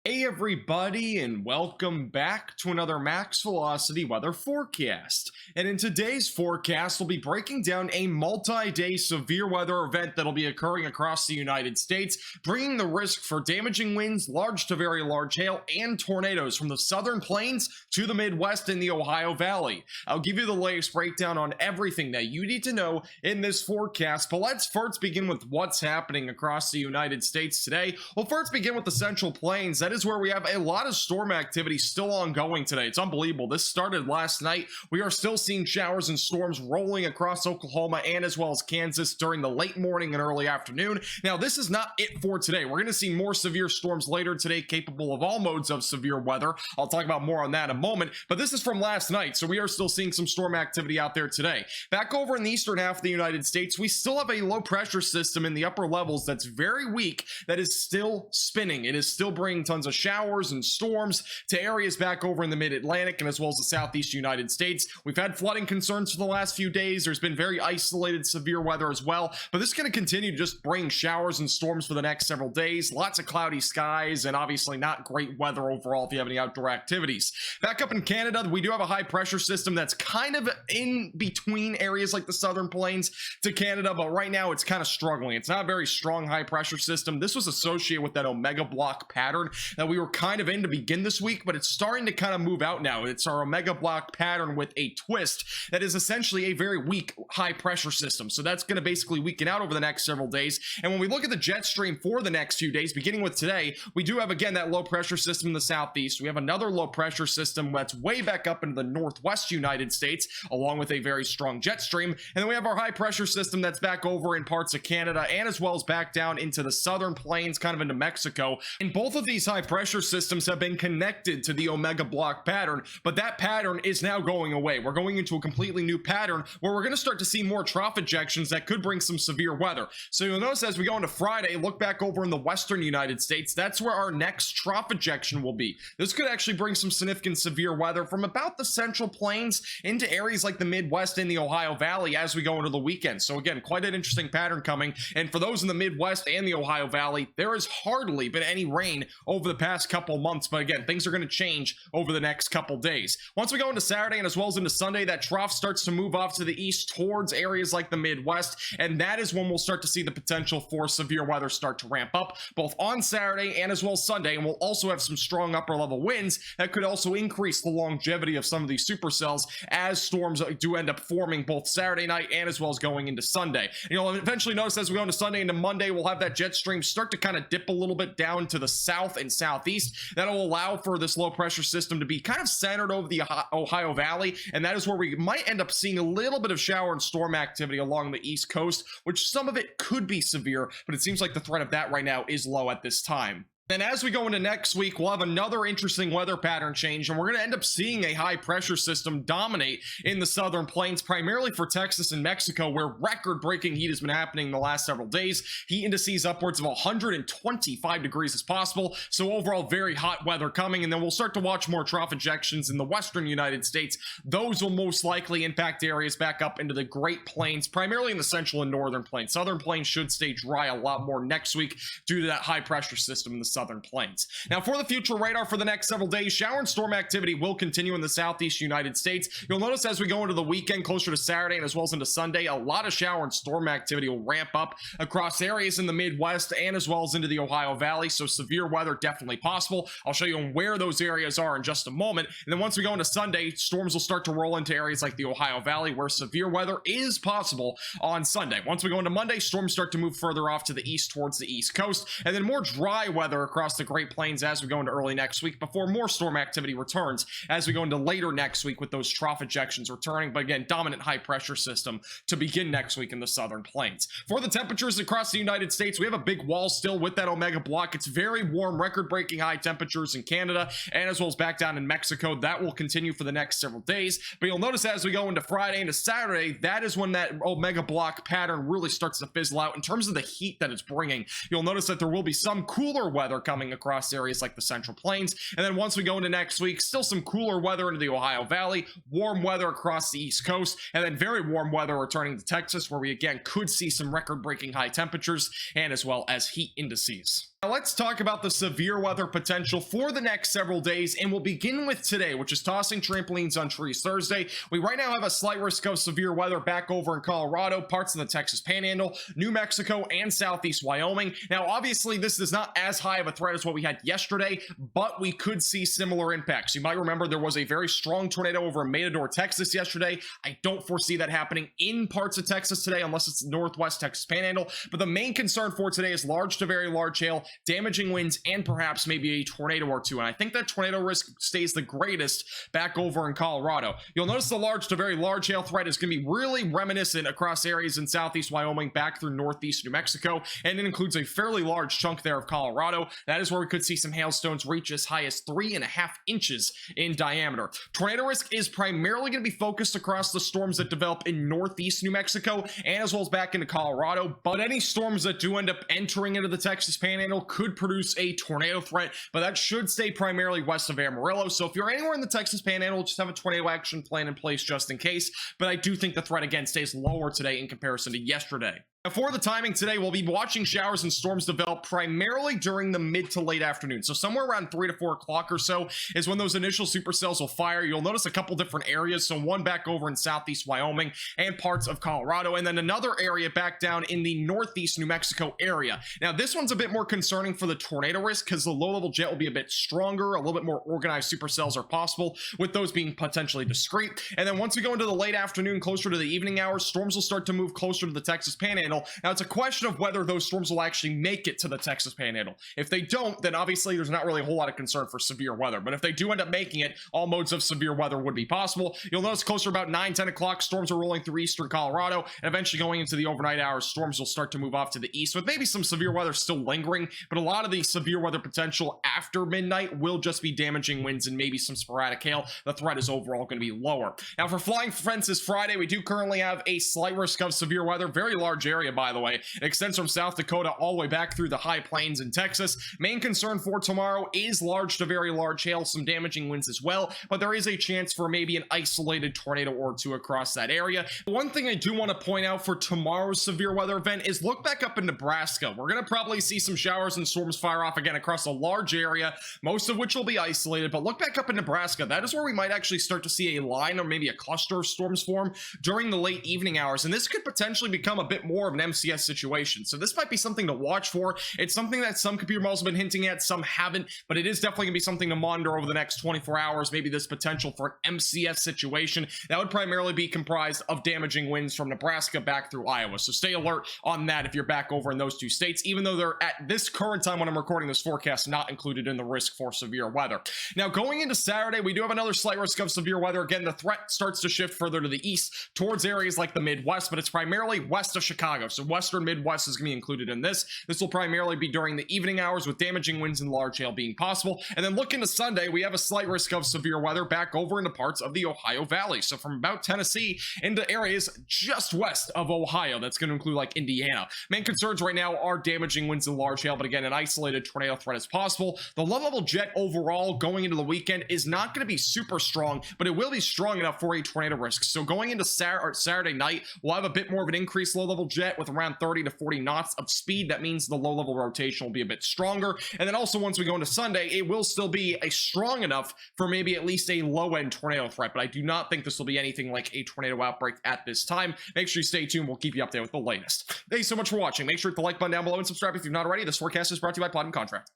Hey everybody, and welcome back to another Max Velocity weather forecast. And in today's forecast, we'll be breaking down a multi-day severe weather event that'll be occurring across the United States, bringing the risk for damaging winds, large to very large hail, and tornadoes from the southern plains to the Midwest and the Ohio Valley. I'll give you the latest breakdown on everything that you need to know in this forecast, but let's first begin with what's happening across the United States today. We'll first begin with the Central Plains. That is where we have a lot of storm activity still ongoing today. It's unbelievable. This started last night. We are still seeing showers and storms rolling across Oklahoma and as well as Kansas during the late morning and early afternoon. Now, this is not it for today. We're going to see more severe storms later today, capable of all modes of severe weather. I'll talk about more on that in a moment, but this is from last night, so we are still seeing some storm activity out there today. Back over in the eastern half of the United States, we still have a low pressure system in the upper levels that's very weak, that is still spinning. It is still bringing tons of showers and storms to areas back over in the mid-Atlantic and as well as the southeast United States. We've had flooding concerns for the last few days. There's been very isolated severe weather as well, but this is going to continue to just bring showers and storms for the next several days. Lots of cloudy skies and obviously not great weather overall if you have any outdoor activities. Back up in Canada, we do have a high pressure system that's kind of in between areas like the southern plains to Canada, but right now it's kind of struggling. It's not a very strong high pressure system. This was associated with that omega block pattern that we were kind of in to begin this week, but it's starting to kind of move out now. It's our omega block pattern with a twist that is essentially a very weak high pressure system. So that's going to basically weaken out over the next several days. And when we look at the jet stream for the next few days, beginning with today, we do have again that low pressure system in the southeast. We have another low pressure system that's way back up into the northwest United States, along with a very strong jet stream. And then we have our high pressure system that's back over in parts of Canada and as well as back down into the southern plains, kind of into Mexico. And both of these high pressure systems have been connected to the omega block pattern, but that pattern is now going away. We're going into a completely new pattern where we're going to start to see more trough ejections that could bring some severe weather. So you'll notice as we go into Friday, look back over in the western United States, that's where our next trough ejection will be. This could actually bring some significant severe weather from about the central plains into areas like the Midwest and the Ohio Valley as we go into the weekend. So again, quite an interesting pattern coming. And for those in the Midwest and the Ohio Valley, there has hardly been any rain over the past couple months, but again, things are going to change over the next couple days. Once we go into Saturday and as well as into Sunday, that trough starts to move off to the east towards areas like the Midwest, and that is when we'll start to see the potential for severe weather start to ramp up, both on Saturday and as well as Sunday, and we'll also have some strong upper level winds that could also increase the longevity of some of these supercells as storms do end up forming both Saturday night and as well as going into Sunday. And you'll eventually notice as we go into Sunday into Monday, we'll have that jet stream start to kind of dip a little bit down to the south and southeast. That'll allow for this low pressure system to be kind of centered over the Ohio Valley, and that is where we might end up seeing a little bit of shower and storm activity along the east coast, which some of it could be severe, but it seems like the threat of that right now is low at this time. Then as we go into next week, we'll have another interesting weather pattern change, and we're going to end up seeing a high pressure system dominate in the southern plains, primarily for Texas and Mexico, where record-breaking heat has been happening in the last several days. Heat indices upwards of 125 degrees as possible, so overall very hot weather coming. And then we'll start to watch more trough ejections in the western United States. Those will most likely impact areas back up into the Great Plains, primarily in the central and northern plains. Southern plains should stay dry a lot more next week due to that high pressure system in the southern plains. Now, for the future radar for the next several days, shower and storm activity will continue in the southeast United States. You'll notice as we go into the weekend, closer to Saturday and as well as into Sunday, a lot of shower and storm activity will ramp up across areas in the Midwest and as well as into the Ohio Valley. So severe weather definitely possible. I'll show you where those areas are in just a moment. And then once we go into Sunday, storms will start to roll into areas like the Ohio Valley, where severe weather is possible on Sunday. Once we go into Monday, storms start to move further off to the east towards the east coast, and then more dry weather across the Great Plains as we go into early next week, before more storm activity returns as we go into later next week with those trough ejections returning. But again, dominant high pressure system to begin next week in the southern plains. For the temperatures across the United States, we have a big wall still with that omega block. It's very warm, record-breaking high temperatures in Canada and as well as back down in Mexico. That will continue for the next several days. But you'll notice as we go into Friday into Saturday, that is when that omega block pattern really starts to fizzle out in terms of the heat that it's bringing. You'll notice that there will be some cooler weather coming across areas like the Central Plains. And then once we go into next week, still some cooler weather into the Ohio Valley, warm weather across the East Coast, and then very warm weather returning to Texas, where we again could see some record-breaking high temperatures and as well as heat indices. Now let's talk about the severe weather potential for the next several days, and we'll begin with today, which is tossing trampolines on trees Thursday. We right now have a slight risk of severe weather back over in Colorado, parts of the Texas Panhandle, New Mexico, and southeast Wyoming. Now obviously this is not as high of a threat as what we had yesterday, but we could see similar impacts. You might remember there was a very strong tornado over in Matador, Texas yesterday. I don't foresee that happening in parts of Texas today unless it's the northwest Texas Panhandle, but the main concern for today is large to very large hail, damaging winds, and perhaps maybe a tornado or two. And I think that tornado risk stays the greatest back over in Colorado. You'll notice the large to very large hail threat is going to be really reminiscent across areas in southeast Wyoming back through northeast New Mexico, and it includes a fairly large chunk there of Colorado. That is where we could see some hailstones reach as high as 3.5 inches in diameter. Tornado risk is primarily going to be focused across the storms that develop in northeast New Mexico and as well as back into Colorado, but any storms that do end up entering into the Texas Panhandle could produce a tornado threat, but that should stay primarily west of Amarillo. So if you're anywhere in the Texas Panhandle, just have a tornado action plan in place just in case, but I do think the threat again stays lower today in comparison to yesterday. Now for the timing today, we'll be watching showers and storms develop primarily during the mid to late afternoon. So somewhere around 3 to 4 o'clock or so is when those initial supercells will fire. You'll notice a couple different areas. So one back over in southeast Wyoming and parts of Colorado, and then another area back down in the northeast New Mexico area. Now this one's a bit more concerning for the tornado risk because the low level jet will be a bit stronger, a little bit more organized supercells are possible, with those being potentially discrete. And then once we go into the late afternoon, closer to the evening hours, storms will start to move closer to the Texas Panhandle. Now, it's a question of whether those storms will actually make it to the Texas Panhandle. If they don't, then obviously there's not really a whole lot of concern for severe weather. But if they do end up making it, all modes of severe weather would be possible. You'll notice closer about 9, 10 o'clock, storms are rolling through eastern Colorado, and eventually going into the overnight hours, storms will start to move off to the east, with maybe some severe weather still lingering, but a lot of the severe weather potential after midnight will just be damaging winds and maybe some sporadic hail. The threat is overall going to be lower. Now, for flying fences Friday, we do currently have a slight risk of severe weather, very large area, by the way. It extends from South Dakota all the way back through the high plains in Texas. Main concern for tomorrow is large to very large hail, some damaging winds as well, but there is a chance for maybe an isolated tornado or two across that area. One thing I do want to point out for tomorrow's severe weather event is look back up in Nebraska. We're going to probably see some showers and storms fire off again across a large area, most of which will be isolated, but look back up in Nebraska. That is where we might actually start to see a line or maybe a cluster of storms form during the late evening hours, and this could potentially become a bit more of an MCS situation. So this might be something to watch for. It's something that some computer models have been hinting at, some haven't, but it is definitely going to be something to monitor over the next 24 hours, maybe this potential for an MCS situation. That would primarily be comprised of damaging winds from Nebraska back through Iowa. So stay alert on that if you're back over in those two states, even though they're at this current time when I'm recording this forecast not included in the risk for severe weather. Now going into Saturday, we do have another slight risk of severe weather. Again, the threat starts to shift further to the east towards areas like the Midwest, but it's primarily west of Chicago. So western Midwest is going to be included in this. This will primarily be during the evening hours with damaging winds and large hail being possible. And then look into Sunday, we have a slight risk of severe weather back over into parts of the Ohio Valley. So from about Tennessee into areas just west of Ohio, that's going to include like Indiana. Main concerns right now are damaging winds and large hail, but again, an isolated tornado threat is possible. The low level jet overall going into the weekend is not going to be super strong, but it will be strong enough for a tornado risk. So going into Saturday night, we'll have a bit more of an increased low level jet with around 30 to 40 knots of speed. That means the low level rotation will be a bit stronger. And then also once we go into Sunday, it will still be a strong enough for maybe at least a low end tornado threat, but I do not think this will be anything like a tornado outbreak at this time. Make sure you stay tuned. We'll keep you updated with the latest. Thanks so much for watching. Make sure to hit the like button down below and subscribe if you've not already. This forecast is brought to you by Platinum Contract.